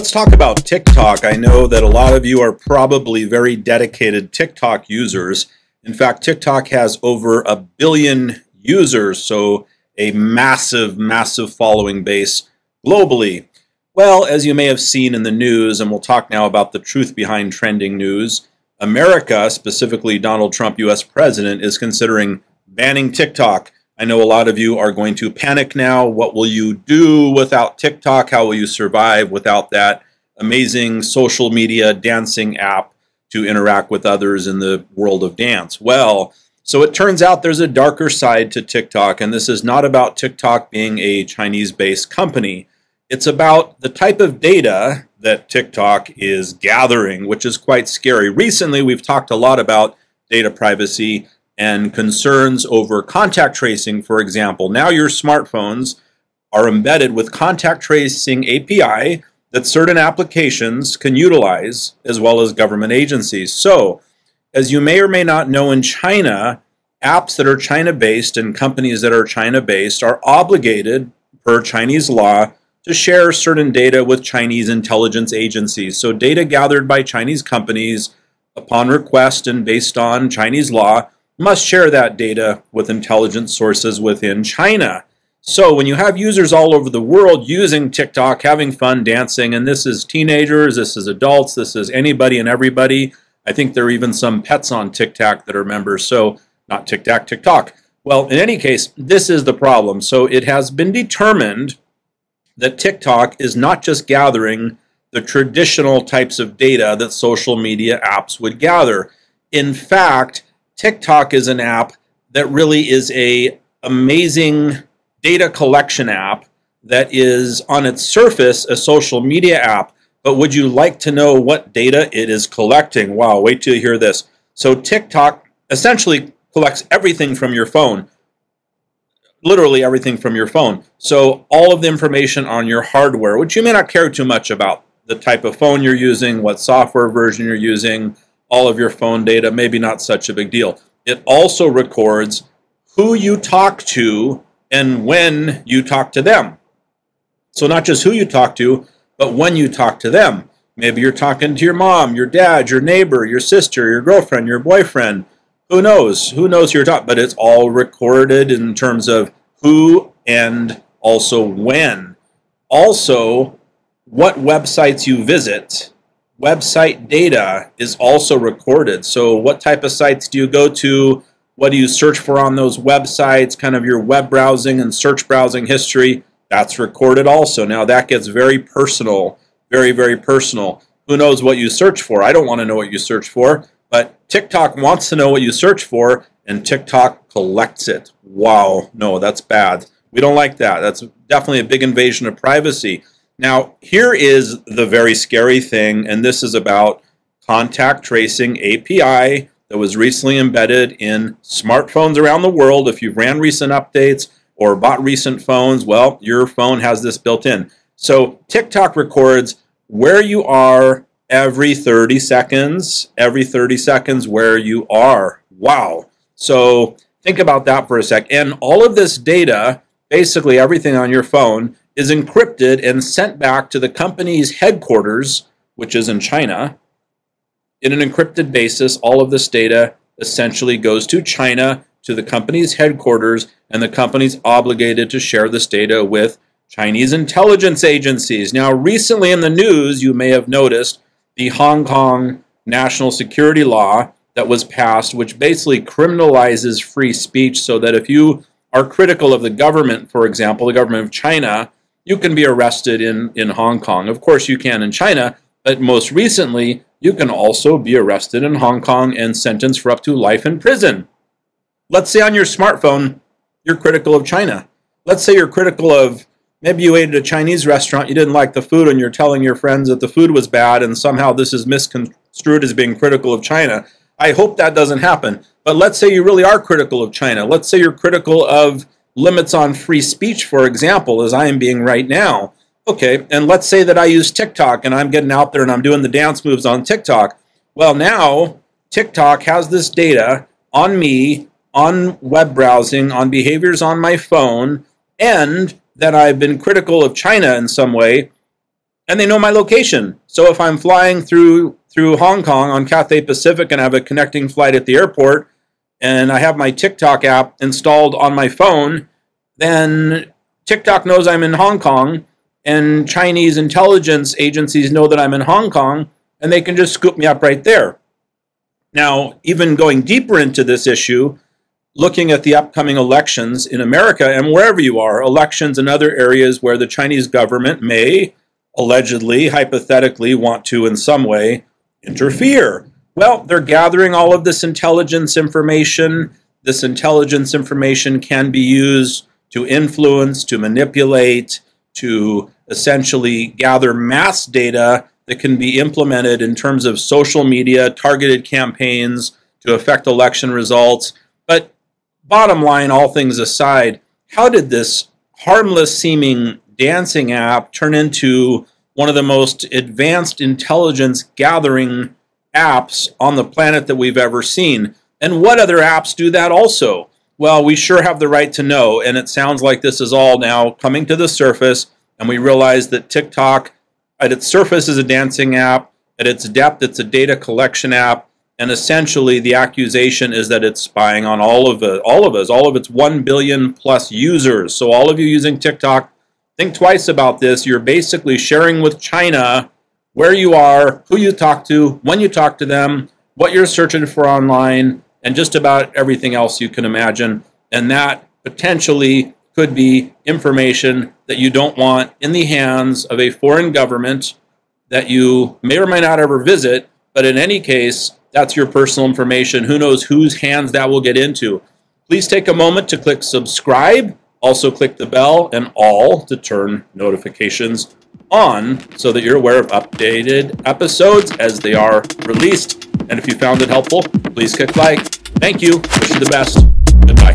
Let's talk about TikTok. I know that a lot of you are probably very dedicated TikTok users. In fact, TikTok has over 1 billion users, so a massive, massive following base globally. Well, as you may have seen in the news, and we'll talk now about the truth behind trending news, America, specifically Donald Trump, US President, is considering banning TikTok. I know a lot of you are going to panic now. What will you do without TikTok? How will you survive without that amazing social media dancing app to interact with others in the world of dance? Well, so it turns out there's a darker side to TikTok, and this is not about TikTok being a Chinese-based company. It's about the type of data that TikTok is gathering, which is quite scary. Recently, we've talked a lot about data privacy and concerns over contact tracing, for example. Now your smartphones are embedded with contact tracing API that certain applications can utilize, as well as government agencies. So, as you may or may not know, in China, apps that are China-based and companies that are China-based are obligated, per Chinese law, to share certain data with Chinese intelligence agencies. So data gathered by Chinese companies upon request and based on Chinese law must share that data with intelligence sources within China. So when you have users all over the world using TikTok, having fun, dancing, and this is teenagers, this is adults, this is anybody and everybody. I think there are even some pets on TikTok that are members, so not TikTok, TikTok. Well, in any case, this is the problem. So it has been determined that TikTok is not just gathering the traditional types of data that social media apps would gather. In fact, TikTok is an app that really is an amazing data collection app that is on its surface a social media app. But would you like to know what data it is collecting? Wow, wait till you hear this. So TikTok essentially collects everything from your phone. Literally everything from your phone. So all of the information on your hardware, which you may not care too much about, the type of phone you're using, what software version you're using, all of your phone data, maybe not such a big deal. It also records who you talk to and when you talk to them. So not just who you talk to, but when you talk to them. Maybe you're talking to your mom, your dad, your neighbor, your sister, your girlfriend, your boyfriend. Who knows? Who knows who you're talking? But it's all recorded in terms of who and also when. Also, what websites you visit. Website data is also recorded. So what type of sites do you go to? What do you search for on those websites? Kind of your web browsing and search browsing history. That's recorded also. Now that gets very personal, very, very personal. Who knows what you search for? I don't want to know what you search for, but TikTok wants to know what you search for, and TikTok collects it. Wow, no, that's bad. We don't like that. That's definitely a big invasion of privacy. Now, here is the very scary thing, and this is about contact tracing API that was recently embedded in smartphones around the world. If you've ran recent updates or bought recent phones, well, your phone has this built in. So TikTok records where you are every 30 seconds, where you are. Wow. So think about that for a sec. And all of this data, basically everything on your phone, is encrypted and sent back to the company's headquarters, which is in China. In an encrypted basis, all of this data essentially goes to China, to the company's headquarters, and the company's obligated to share this data with Chinese intelligence agencies. Now, recently in the news, you may have noticed the Hong Kong national security law that was passed, which basically criminalizes free speech, so that if you are critical of the government, for example, the government of China, you can be arrested in Hong Kong. Of course, you can in China, but most recently, you can also be arrested in Hong Kong and sentenced for up to life in prison. Let's say on your smartphone, you're critical of China. Let's say you're critical of, maybe you ate at a Chinese restaurant, you didn't like the food, and you're telling your friends that the food was bad, and somehow this is misconstrued as being critical of China. I hope that doesn't happen. But let's say you really are critical of China. Let's say you're critical of limits on free speech, for example, as I am being right now. Okay, and let's say that I use TikTok and I'm getting out there and I'm doing the dance moves on TikTok. Well, now TikTok has this data on me, on web browsing, on behaviors on my phone, and that I've been critical of China in some way, and they know my location. So if I'm flying through Hong Kong on Cathay Pacific and I have a connecting flight at the airport, and I have my TikTok app installed on my phone, then TikTok knows I'm in Hong Kong, and Chinese intelligence agencies know that I'm in Hong Kong, and they can just scoop me up right there. Now, even going deeper into this issue, looking at the upcoming elections in America and wherever you are, elections in other areas where the Chinese government may allegedly, hypothetically, want to in some way interfere. Well, they're gathering all of this intelligence information. This intelligence information can be used to influence, to manipulate, to essentially gather mass data that can be implemented in terms of social media, targeted campaigns to affect election results. But bottom line, all things aside, how did this harmless seeming dancing app turn into one of the most advanced intelligence gathering apps on the planet that we've ever seen? And what other apps do that also? Well, we sure have the right to know, and it sounds like this is all now coming to the surface, and we realize that TikTok, at its surface, is a dancing app. At its depth, it's a data collection app, and essentially the accusation is that it's spying on all of us, all of its 1 billion plus users. So all of you using TikTok, think twice about this. You're basically sharing with China where you are, who you talk to, when you talk to them, what you're searching for online, and just about everything else you can imagine. And that potentially could be information that you don't want in the hands of a foreign government that you may or may not ever visit, but in any case, that's your personal information. Who knows whose hands that will get into. Please take a moment to click subscribe. Also click the bell and all to turn notifications on so that you're aware of updated episodes as they are released. And if you found it helpful, please click like. Thank you. Wish you the best. Goodbye.